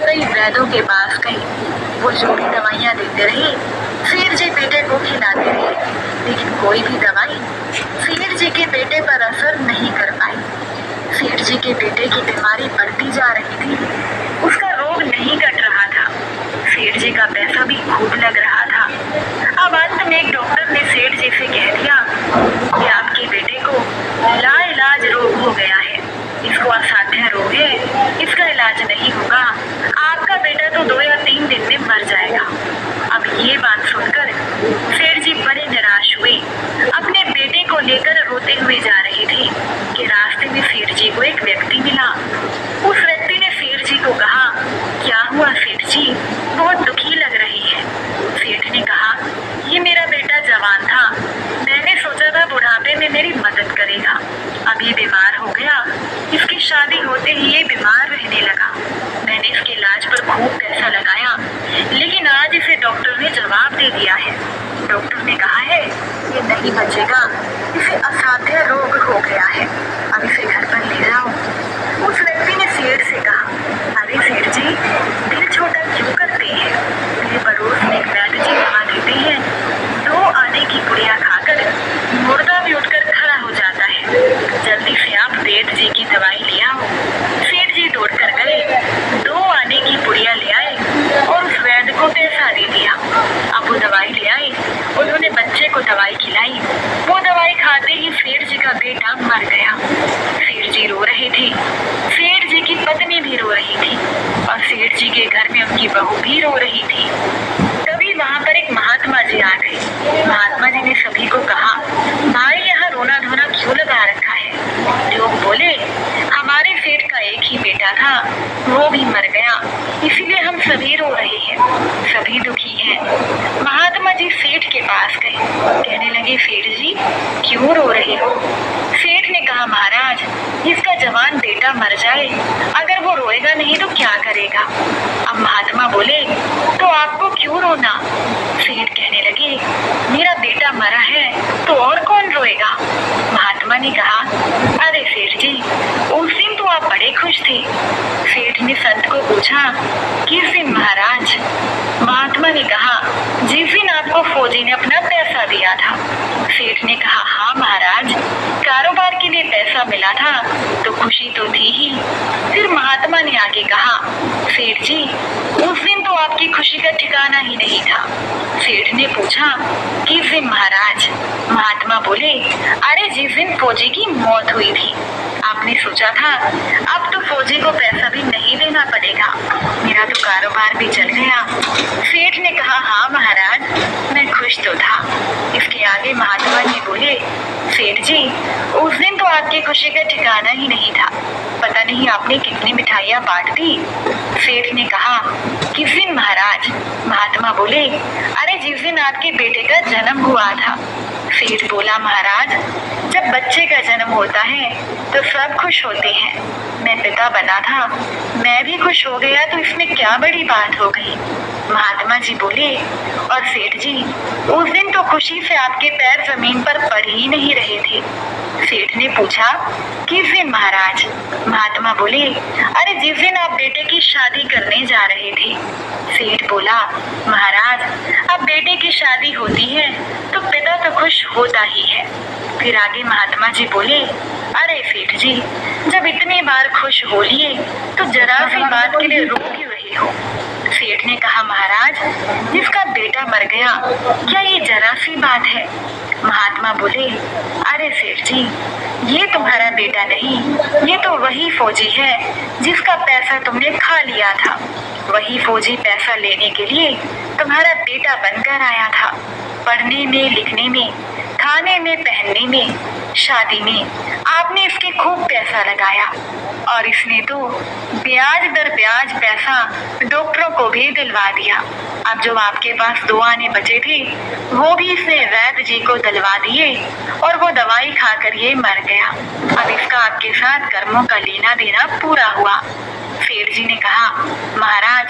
कई वैद्यों के पास गई। वो जो भी दवाइयाँ देते रहे, सेठ जी बेटे को खिलाते रहे, लेकिन कोई भी दवाई सेठ जी के बेटे पर असर नहीं कर पाई। सेठ जी के बेटे की बीमारी बढ़ती जा रही थी, उसका रोग नहीं घट रहा था। सेठ जी का पैसा भी खूब लग रहा था। अब अंत में एक डॉक्टर ने सेठ जी से कह दिया कि आपके बेटे को लाइलाज रोग हो गया है, इसको असाध्य रोग है, इसका इलाज नहीं होगा, आपका बेटा तो 2 या 3 दिन में मर जाएगा। अब ये बात सुनकर सेठ जी बड़े निराश हुए। अपने बेटे को लेकर रोते हुए जा रहे थे कि रास्ते में सेठ जी को एक व्यक्ति मिला। उस व्यक्ति ने सेठ जी को कहा, क्या हुआ सेठ जी, बहुत दुखी लग रही है। सेठ ने कहा, ये मेरा बेटा जवान था, मैंने सोचा था बुढ़ापे में मेरी मदद करेगा, अब ये बीमार हो गया, इसकी शादी होते ही ये बीमार रहने लगा। मैंने इसके इलाज पर खूब पैसा लगाया, लेकिन आज इसे डॉक्टर ने जवाब दे दिया है। डॉक्टर ने कहा है ये नहीं बचेगा, इसे असाध्य रोग हो गया है, अब इसे घर पर ले जाओ। उस व्यक्ति ने सेठ से कहा, अरे सेठ जी, दिल छोटा क्यों करते हैं, मेरे पड़ोस में एक वैद्य जी दवा देते हैं, 2 आने की पुड़िया खाकर मुर्दा भी उठकर खड़ा हो जाता है, जल्दी से आप वैद्य जी की दवाई ले आओ। सेठ जी दौड़ कर गए, 2 आने की पुड़िया ले आए और उस वैद्य को पैसा दे दिया। अब वो दवाई ले आए, उन्होंने बच्चे को दवाई खिलाई। वो दवाई खाते ही सेठ जी का बेटा मर गया। सेठ जी रो रहे थे, सेठ जी की पत्नी भी रो रही थी और सेठ जी के घर में उनकी बहू भी रो रही थी। तभी वहाँ पर एक महात्मा जी आ गए। महात्मा जी ने सभी को कहा, भाई यहाँ रोना धोना क्यों लगा रखा है। लोग बोले, हमारे सेठ का एक ही बेटा था, वो भी मर गया, इसीलिए हम सभी रो रहे हैं, सभी दुखी हैं। महात्मा जी सेठ के पास गए, कहने लगे, सेठ जी क्यों रो रहे हो। सेठ ने कहा, महाराज, इसका जवान बेटा मर जाए, अगर वो रोएगा नहीं तो क्या करेगा। अब महात्मा बोले, तो आपको क्यों रोना। सेठ कहने लगे, मेरा बेटा मरा है तो और कौन रोएगा। महात्मा ने कहा, अरे सेठ जी, उस दिन तो आप बड़े खुश थे। सेठ ने संत को पूछा, किस दिन महाराज। महात्मा ने कहा, जिस दिन आपको फौजी ने अपना पैसा दिया था। सेठ ने कहा, हाँ महाराज, कारोबार के लिए पैसा मिला था तो खुशी तो थी ही। फिर महात्मा ने आगे कहा, सेठ जी, उस दिन तो आपकी खुशी का ठिकाना ही नहीं था। सेठ ने पूछा, किस दिन महाराज। महात्मा बोले, अरे जिस दिन फौजी की मौत हुई थी, आपने सोचा था अब तो फौजी को पैसा भी नहीं देना पड़ेगा, मेरा तो कारोबार भी चल गया। सेठ ने कहा, हाँ महाराज, मैं खुश तो था। इसके आगे महात्मा जी बोले, सेठ जी, उस दिन तो आपकी खुशी का ठिकाना ही नहीं था, पता नहीं आपने कितनी मिठाइयाँ बांट दी। सेठ ने कहा, किस दिन महाराज। महात्मा बोले, अरे जिस दिन आपके बेटे का जन्म हुआ था। सेठ बोला, महाराज, जब बच्चे का जन्म होता है तो सब खुश होते हैं, मैं पिता बना था, मैं भी खुश हो गया तो इसमें क्या बड़ी बात हो गई। महात्मा जी बोले, और सेठ जी, उस दिन तो खुशी से आपके पैर जमीन पर पड़ ही नहीं रहे थे। सेठ ने पूछा, किस दिन महाराज। महात्मा बोले, अरे जिस दिन आप बेटे की शादी करने जा रहे थे। सेठ बोला, महाराज, अब बेटे की शादी होती है तो पिता तो खुश होता ही है। फिर आगे महात्मा जी बोले, अरे सेठ जी, जब इतनी बार खुश हो लिए तो जरा सी बात के लिए रो क्यों रहे हो। सेठ ने कहा, महाराज, जिसका बेटा मर गया, क्या ये जरा सी बात है। महात्मा बोले, अरे सेठ जी, ये तुम्हारा बेटा नहीं, ये तो वही फौजी है जिसका पैसा तुमने खा लिया था। वही फौजी पैसा लेने के लिए तुम्हारा बेटा बनकर आया था। पढ़ने में, लिखने में, खाने में, पहनने में, शादी में आपने इसके खूब पैसा लगाया और इसने तो ब्याज दर ब्याज पैसा डॉक्टरों को भी दिलवा दिया। अब जो आपके पास 2 आने बचे थे वो भी इसने वैद्य जी को दिलवा दिए और वो दवाई खाकर ये मर गया। अब इसका आपके साथ कर्मों का लेना देना पूरा हुआ। सेठ जी ने कहा, महाराज,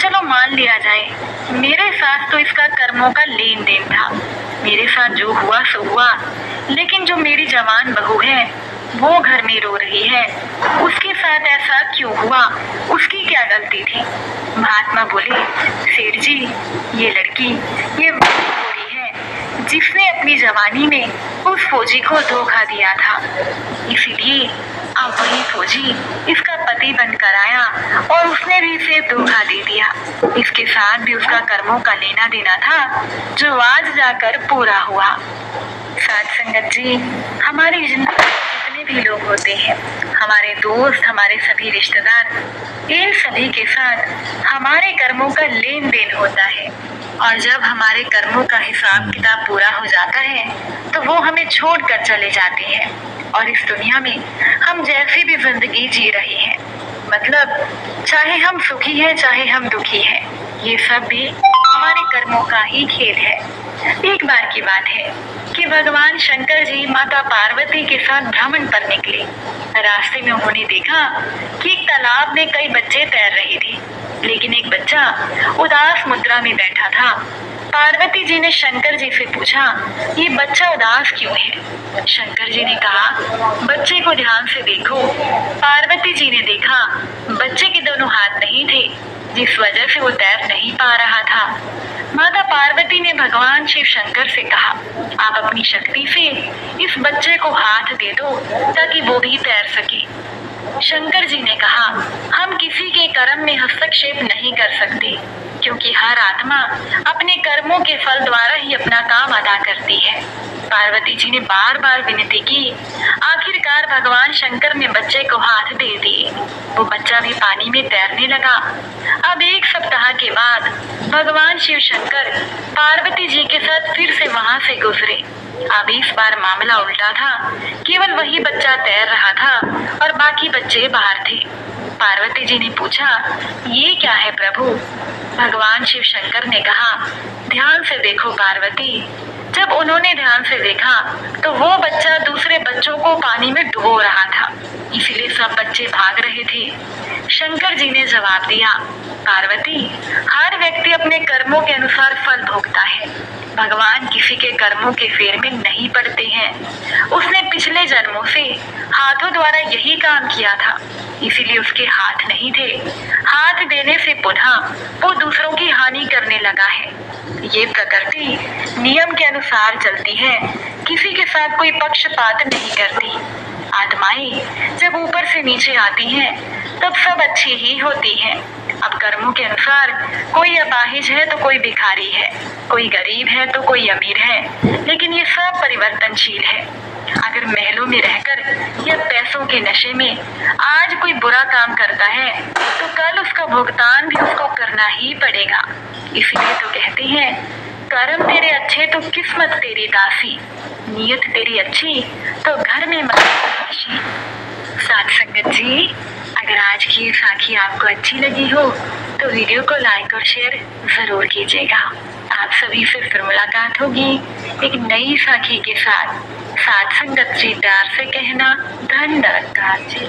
चलो मान लिया जाए, मेरे साथ तो इसका कर्मों का लेन देन था, मेरे साथ जो हुआ सो हुआ, लेकिन जो मेरी जवान बहू है वो घर में रो रही है, उसके साथ ऐसा क्यों हुआ, उसकी क्या गलती थी? महात्मा बोले, सेठ जी, ये लड़की, ये वही है जिसने अपनी जवानी में उस फौजी को धोखा दिया था। इसीलिए अब वही फौजी इसका पति बनकर आया और उसने भी इसे धोखा दे दिया। इसके साथ भी उसका कर्मों का लेना देना था, जो आज जाकर पूरा हुआ। साथ संगत जी, हमारी जिंदगी में जितने भी लोग होते हैं, हमारे दोस्त, हमारे सभी रिश्तेदार, इन सभी के साथ हमारे कर्मों का लेन देन होता है। और जब हमारे कर्मों का हिसाब किताब पूरा हो जाता है तो वो हमें छोड़कर चले जाते हैं और इस दुनिया में हम जैसी भी जिंदगी जी रहे हैं, मतलब चाहे हम सुखी हैं चाहे हम दुखी हैं, ये सब भी हमारे कर्मों का ही खेल है। एक बार की बात है कि भगवान शंकर जी माता पार्वती के साथ भ्रमण पर निकले। रास्ते में उन्होंने देखा कि एक तालाब में कई बच्चे तैर रहे थे, लेकिन एक बच्चा उदास मुद्रा में बैठा था। पार्वती जी ने शंकर जी से पूछा, ये बच्चा उदास क्यों है? शंकर जी ने कहा, बच्चे को ध्यान से देखो। पार्वती जी ने देखा, बच्चे के दोनों हाथ नहीं थे, जिस वजह से वो तैर नहीं पा रहा था। माता पार्वती ने भगवान शिव शंकर से कहा, आप अपनी शक्ति से इस बच्चे को हाथ दे दो ताकि वो भी तैर सके। शंकर जी ने कहा, हम किसी के कर्म में हस्तक्षेप नहीं कर सकते, क्योंकि हर आत्मा अपने कर्मों के फल द्वारा ही अपना काम अदा करती है। पार्वती जी ने बार बार विनती की। आखिरकार भगवान शंकर ने बच्चे को हाथ दे दिए। वो बच्चा भी पानी में तैरने लगा। अब एक सप्ताह के बाद भगवान शिव शंकर पार्वती जी के साथ फिर से वहां से गुजरे। अब इस बार मामला उल्टा था, केवल वही बच्चा तैर रहा था और बाकी बच्चे बाहर थे। पार्वती जी ने पूछा, ये क्या है प्रभु? भगवान शिव शंकर ने कहा, ध्यान से देखो पार्वती। जब उन्होंने ध्यान से देखा तो वो बच्चा दूसरे बच्चों को पानी में डुबो रहा था, इसलिए सब बच्चे भाग रहे थे। शंकर जी ने जवाब दिया, पार्वती, हर व्यक्ति अपने कर्मों के अनुसार फल भोगता है। भगवान किसी के कर्मों के फेर में नहीं पड़ते हैं। उसने पिछले जन्मों से हाथों द्वारा यही काम किया था, इसीलिए उसके हाथ नहीं थे। हाथ देने से पुनः वो दूसरों की हानि करने लगा है। ये प्रकृति नियम के अनुसार चलती है, किसी के साथ कोई पक्षपात नहीं करती। आत्माएं जब ऊपर से नीचे आती हैं तब सब अच्छी ही होती हैं। अब कर्मों के अनुसार कोई अपाहिज है तो कोई भिखारी है, कोई गरीब है तो कोई अमीर है, लेकिन ये सब परिवर्तनशील है। अगर महलों में रहकर या पैसों के नशे में आज कोई बुरा काम करता है तो कल उसका भुगतान भी उसको करना ही पड़ेगा। इसीलिए तो कहते हैं, कर्म तेरे अच्छे तो किस्मत तेरी दासी, नीयत तेरी अच्छी तो घर में मस्ती। साथ संगत जी, अगर आज की ये साखी आपको अच्छी लगी हो तो वीडियो को लाइक और शेयर जरूर कीजिएगा। आप सभी से फिर मुलाकात होगी एक नई साखी के साथ। साथ संगत जी, प्यार से कहना धन निरंकार जी।